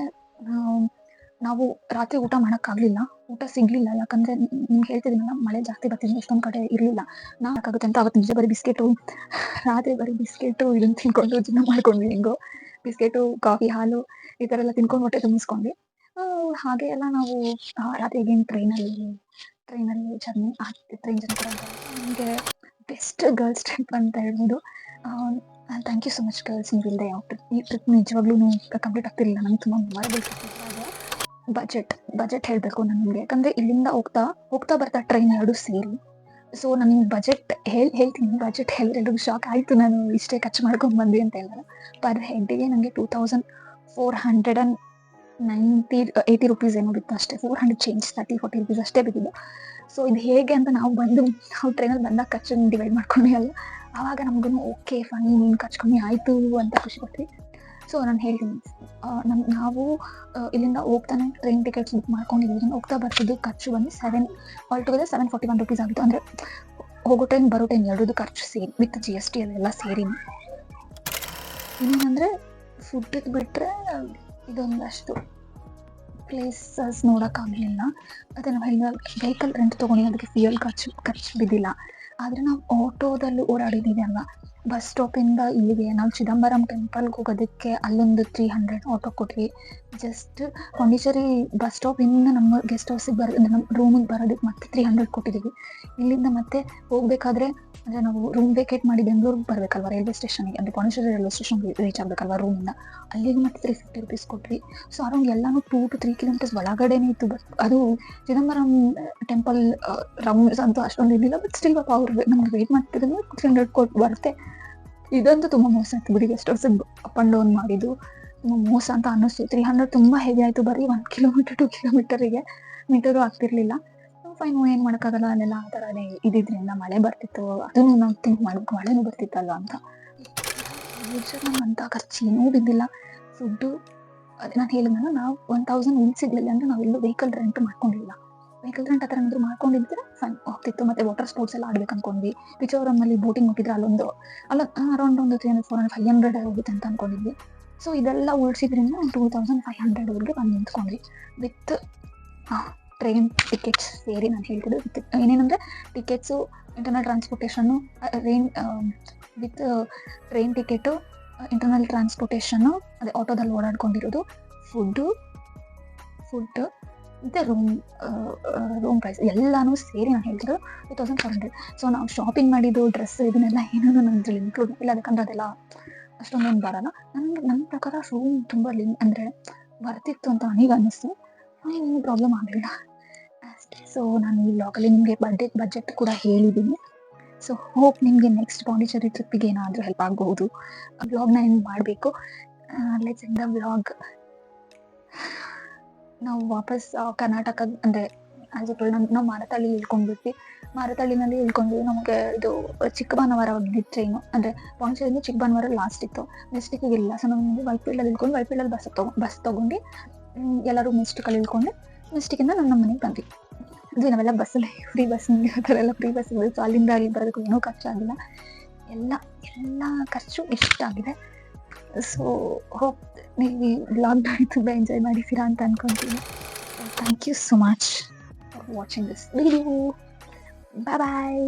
ನಾವು ರಾತ್ರಿ ಊಟ ಮಾಡೋಕ್ಕಾಗಲಿಲ್ಲ. ಊಟ ಸಿಗಲಿಲ್ಲ, ಯಾಕಂದರೆ ನಿಮ್ಗೆ ಹೇಳ್ತಿದ್ದೀನಲ್ಲ ಮಳೆ ಜಾಸ್ತಿ ಬರ್ತಿದ್ದು, ಎಷ್ಟೊಂದು ಕಡೆ ಇರಲಿಲ್ಲ. ನಾಕಾಗುತ್ತೆ ಅಂತ ಅವತ್ತು ನಿಜ ಬರೀ ಬಿಸ್ಕೆಟು, ರಾತ್ರಿ ಬರೀ ಬಿಸ್ಕೆಟು ಇದನ್ನು ತಿನ್ಕೊಂಡು ಜೀವನ ಮಾಡ್ಕೊಂಡ್ವಿ. ಹೆಂಗೋ ಬಿಸ್ಕೆಟು, ಕಾಫಿ, ಹಾಲು ಈ ಥರ ಎಲ್ಲ ತಿನ್ಕೊಂಡು ಹೊಟ್ಟೆ ತುಂಬಿಸ್ಕೊಂಡ್ವಿ. ಹಾಗೆ ಎಲ್ಲ ನಾವು ರಾತ್ರಿ ಈಗೇನು ಟ್ರೈನಲ್ಲಿ ಜರ್ನಿ ಟ್ರೈನ್ ಜರ್ನಿ ಕೂಡ ನಮಗೆ ಬೆಸ್ಟ್ ಗರ್ಲ್ಸ್ ಟ್ರಿಪ್ ಅಂತ ಹೇಳ್ಬೋದು. Thank you so much girls. ನೀವು ಇಲ್ಲದೆ ಈ ಟ್ರಿಪ್ ನಿಜವಾಗ್ಲೂ ಕಂಪ್ಲೀಟ್ ಆಗ್ತಿರಲಿಲ್ಲ. ನಂಗೆ ತುಂಬ ಮೆಮೊರೇಬಲ್ ಟ್ರಿಪ್. ಬಜೆಟ್ ಹೇಳಬೇಕು ನಾನು ನಿಮಗೆ, ಯಾಕಂದರೆ ಇಲ್ಲಿಂದ ಹೋಗ್ತಾ ಬರ್ತಾ ಟ್ರೈನ್ ಎರಡು ಸೇರಿ. ಸೊ ನಾನು ಬಜೆಟ್ ಹೇಳ್ತೀನಿ. ಬಜೆಟ್ ಹೇಳಿದ್ರೆ ಶಾಕ್ ಆಯಿತು, ನಾನು ಇಷ್ಟೇ ಖರ್ಚು ಮಾಡ್ಕೊಂಡು ಬಂದ್ವಿ ಅಂತ ಹೇಳಿದ್ರೆ. ಪರ್ ಹೆಡ್ಗೆ ನನಗೆ 2480 ರುಪೀಸ್ ಏನೋ ಬಿತ್ತು ಅಷ್ಟೇ. 400 ಚೇಂಜ್, 30-40 ರುಪೀಸ್ ಅಷ್ಟೇ ಬಿದ್ದಿದ್ದು. ಸೊ ಇದು ಹೇಗೆ ಅಂತ ನಾವು ಟ್ರೈನಲ್ಲಿ ಬಂದಾಗ ಖರ್ಚು ಡಿವೈಡ್ ಮಾಡ್ಕೊಂಡ್ವಿ ಅಲ್ಲ, ಆವಾಗ ನಮಗೂ ಓಕೆ ಫೈನ್, ನೀನು ಖರ್ಚು ಕಮ್ಮಿ ಆಯಿತು ಅಂತ ಖುಷಿ ಪಡ್ತೀವಿ. ಸೊ ನಾನು ಹೇಳ್ತೀನಿ, ನಾವು ಇಲ್ಲಿಂದ ಹೋಗ್ತಾನೆ ಟ್ರೈನ್ ಟಿಕೆಟ್ಸ್ ಬುಕ್ ಮಾಡ್ಕೊಂಡಿದ್ದೀವಿ. ಹೋಗ್ತಾ ಬರ್ತಿದ್ದು ಖರ್ಚು ಬಂದು ಆಲ್ಟುಗೆದರ್ 741 ರುಪೀಸ್ ಆಗಿತ್ತು. ಅಂದರೆ ಹೋಗೋ ಟೈಮ್ ಬರೋ ಟೈಮ್ ಎರಡೂ ಖರ್ಚು ಸೇರಿ ವಿತ್ GST ಅಲ್ಲೆಲ್ಲ ಸೇರಿ. ಇನ್ನೇನಂದರೆ ಫುಡ್ಡಿಗೆ ಬಿಟ್ಟರೆ ಇದೊಂದಷ್ಟು ಪ್ಲೇಸಸ್ ನೋಡೋಕ್ಕಾಗಲಿಲ್ಲ. ಅದೇ ನಾವು ವೆಹಿಕಲ್ ರೆಂಟ್ ತೊಗೊಂಡು ಅದಕ್ಕೆ ಫ್ಯೂಯಲ್ ಖರ್ಚು ಬಿದ್ದಿಲ್ಲ. ಆದರೆ ನಾವು ಆಟೋದಲ್ಲಿ ಓಡಾಡಿದ್ದೀವಿ ಅಲ್ವಾ. ಬಸ್ ಸ್ಟಾಪಿಂದ ಇಲ್ಲಿಗೆ ನಾವು ಚಿದಂಬರಂ ಟೆಂಪಲ್ಗೆ ಹೋಗೋದಕ್ಕೆ ಅಲ್ಲೊಂದು 300 ಆಟೋ ಕೊಟ್ವಿ. ಜಸ್ಟ್ ಪಾಂಡಿಚೇರಿ ಬಸ್ ಸ್ಟಾಪಿಂದ ನಮ್ಮ ಗೆಸ್ಟ್ ಹೌಸಿಗೆ ನಮ್ಮ ರೂಮಿಗೆ ಬರೋದಕ್ಕೆ ಮತ್ತೆ 300 ಕೊಟ್ಟಿದ್ದೀವಿ. ಇಲ್ಲಿಂದ ಮತ್ತೆ ಹೋಗಬೇಕಾದ್ರೆ ಅಂದರೆ ನಾವು ರೂಮ್ ವೇಕೇಟ್ ಮಾಡಿ ಬೆಂಗಳೂರಿಗೆ ಬರಬೇಕಲ್ವ ರೈಲ್ವೆ ಸ್ಟೇಷನ್ಗೆ, ಅಂದರೆ ಪಾಂಡಿಚೇರಿ ರೈಲ್ವೆ ಸ್ಟೇಷನ್ಗೆ ರೀಚ್ ಆಗಬೇಕಲ್ವ ರೂಮಿಂದ, ಅಲ್ಲಿಗೆ ಮತ್ತೆ 350 ರುಪೀಸ್ ಕೊಟ್ವಿ. ಸೊ ಅರೌಂಡ್ ಎಲ್ಲನೂ 2 to 3 ಕಿಲೋಮೀಟರ್ಸ್ ಒಳಗಡೆನೇ ಇತ್ತು. ಬಟ್ ಅದು ಚಿದಂಬರಂ ಟೆಂಪಲ್ ರೌಂಡ್ಸ್ ಅಂತೂ ಅಷ್ಟೊಂದು ಇರಲಿಲ್ಲ. ಬಟ್ ಸ್ಟಿಲ್ ಪಾಪ ಅವ್ರು ನಮ್ಗೆ ವೆಯ್ಟ್ ಮಾಡ್ತಿದ್ರು. 300 ಕೊಟ್ಟು ಬರುತ್ತೆ. ಇದಂತೂ ತುಂಬ ಮೋಸ ಆಯ್ತು ಬಿಡಿ. ಗೆಸ್ಟ್ ಹೌಸಿಗೆ ಅಪ್ ಆ್ಯಂಡ್ ಡೌನ್ ಮಾಡಿದ್ದು ಮೋಸ ಅಂತ ಅನ್ನಿಸ್ತು. 300 ತುಂಬ ಹೆವಿ ಆಯಿತು. ಬರೀ 1 ಕಿಲೋಮೀಟರ್ 2 ಕಿಲೋಮೀಟರಿಗೆ ಮೀಟರು ಆಗ್ತಿರ್ಲಿಲ್ಲ. ಫೈನ್ ಏನು ಮಾಡೋಕ್ಕಾಗಲ್ಲ, ಅಲ್ಲೆಲ್ಲ ಆ ಥರನೇ ಇದ್ದಿದ್ರಿಂದ ಮಳೆ ಬರ್ತಿತ್ತು, ಅದನ್ನು ನಾವು ಥಿಂಕ್ ಮಾಡ್ಬೇಕು, ಮಳೆನೂ ಬರ್ತಿತ್ತಲ್ಲ ಅಂತ. ನಮ್ಗಂತ ಖರ್ಚೇನೂ ಬಿದ್ದಿಲ್ಲ. ಫುಡ್ಡು ಅದೇ ನಾನು ಹೇಳಿದ್ನಲ್ಲ, ನಾವು 1000 ಉಳಿಸಿರ್ಲಿಲ್ಲ ಅಂದರೆ ನಾವೆಲ್ಲೂ ವೆಹಿಕಲ್ ರೆಂಟ್ ಮಾಡ್ಕೊಂಡಿಲ್ಲ. ವೆಹಿಕಲ್ ರೆಂಟ್ ಆ ಥರ ಏನಾದ್ರು ಮಾಡ್ಕೊಂಡಿದ್ರೆ ಫೈನ್ ಹೋಗ್ತಿತ್ತು. ಮತ್ತು ವಾಟರ್ ಸ್ಪೋರ್ಟ್ಸ್ ಎಲ್ಲ ಆಡ್ಬೇಕು ಅನ್ಕೊಂಡ್ವಿ. ಪಿಚೋರಮ್ಮಲ್ಲಿ ಬೋಟಿಂಗ್ ಹೋಗಿದ್ರೆ ಅಲ್ಲೊಂದು ಅರೌಂಡ್ ಒಂದು 300, 400, 500 ಹೋಗುತ್ತೆ ಅಂತ ಅನ್ಕೊಂಡಿದ್ವಿ. ಸೊ ಇದೆಲ್ಲ ಉಳಿಸಿದ್ರಿಂದ 2500 ಬಂದು ನಿಂತ್ಕೊಂಡ್ವಿ ವಿತ್ ಟ್ರೈನ್ ಟಿಕೆಟ್ಸ್ ಸೇರಿ. ನಾನು ಹೇಳ್ತಿದ್ದು ವಿತ್ ಏನೇನಂದರೆ ಟಿಕೆಟ್ಸು, ಇಂಟರ್ನಲ್ ಟ್ರಾನ್ಸ್ಪೋರ್ಟೇಷನ್ನು, ವಿತ್ ಟ್ರೈನ್ ಟಿಕೆಟು, ಇಂಟರ್ನಲ್ ಟ್ರಾನ್ಸ್ಪೋರ್ಟೇಷನ್ನು, ಅದೇ ಆಟೋದಲ್ಲಿ ಓಡಾಡ್ಕೊಂಡಿರೋದು, ಫುಡ್ಡು ಮತ್ತು ರೂಮ್ ಪ್ರೈಸ್ ಎಲ್ಲನೂ ಸೇರಿ ನಾನು ಹೇಳ್ತಿದ್ದು 2400. ಸೊ ನಾವು ಶಾಪಿಂಗ್ ಮಾಡಿದ್ದು ಡ್ರೆಸ್ ಇದನ್ನೆಲ್ಲ ಏನೂ ನಾನು ಅದರಲ್ಲಿ ಇನ್ಕ್ಲೂಡ್ ಮಾಡಿಲ್ಲ, ಯಾಕಂದರೆ ಅದೆಲ್ಲ ಅಷ್ಟೊಂದೇನು ಬರೋಲ್ಲ. ನನ್ನ ಪ್ರಕಾರ ರೂಮ್ ತುಂಬ ಅಂದರೆ ಬರ್ತಿತ್ತು ಅಂತ ನನಗೆ ಅನ್ನಿಸ್ತು. ಏನು ಪ್ರಾಬ್ಲಮ್ ಆಗಲಿಲ್ಲ ಅಷ್ಟೇ. ಸೊ ನಾನು ಈ ವ್ಲಾಗಲ್ಲಿ ನಿಮಗೆ ಬಜೆಟ್ ಕೂಡ ಹೇಳಿದ್ದೀನಿ. ಸೊ ಹೋಪ್ ನಿಮಗೆ ನೆಕ್ಸ್ಟ್ ಪಾಂಡಿಚೇರಿ ಟ್ರಿಪ್ಪಿಗೆ ಏನಾದರೂ ಹೆಲ್ಪ್ ಆಗಬಹುದು. ವ್ಲಾಗ್ನ ಏನು ಮಾಡಬೇಕು. Let's end the vlog. ನಾವು ವಾಪಸ್ ಕರ್ನಾಟಕ ಅಂದರೆ ಆ್ಯಸ್ ಇಟ್ ನಾವು ಮಾರತಳ್ಳಿ ಇಳ್ಕೊಂಡ್ಬಿಟ್ವಿ. ಮಾರತಳ್ಳಿನಲ್ಲಿ ಇಳ್ಕೊಂಡ್ವಿ. ನಮಗೆ ಇದು ಚಿಕ್ಕಬಾಣಾವರ ಹೋಗಿದ್ದು ಟ್ರೈನು, ಅಂದರೆ ಪಾಂಡಿಚೇರಿಯಿಂದ ಚಿಕ್ಕಬಾಣಾವರ ಲಾಸ್ಟ್ ಇತ್ತು, ಮೆಸ್ಟಿಕ್ಕಿಗೆ ಇಲ್ಲ. ಸೊ ನಾವು ವೈಟ್ಫೀಲ್ಡಲ್ಲಿ ಇಳ್ಕೊಂಡು ವೈಟ್ಫೀಲ್ಡಲ್ಲಿ ಬಸ್ ತೊಗೊಂಡು ಎಲ್ಲರೂ ಮೆಸ್ಟಿಕಲ್ಲಿ ಇಳ್ಕೊಂಡು ಮೆಸ್ಟಿಕಿಂದ ನಮ್ಮ ಮನೆಗೆ ಬಂದ್ವಿ. ಅದು ನಾವೆಲ್ಲ ಬಸ್ಸಲ್ಲಿ ಫ್ರೀ ಬಸ್ ಆ ಥರ ಎಲ್ಲ ಫ್ರೀ ಬಸ್ ಇರೋದು. ಸೊ ಅಲ್ಲಿಂದ ಅಲ್ಲಿ ಬರೋದಕ್ಕೂ ಏನೂ ಖರ್ಚಾಗಿಲ್ಲ. ಎಲ್ಲ ಖರ್ಚು ಇಷ್ಟಾಗಿದೆ. ಸೊ ಹೋಪ್ ನೀವು ಈ ವ್ಲಾಗ್ನ ತುಂಬ ಎಂಜಾಯ್ ಮಾಡಿದ್ದೀರಾ ಅಂತ ಅಂದ್ಕೊತೀನಿ. Thank you so much for watching this video. Bye bye.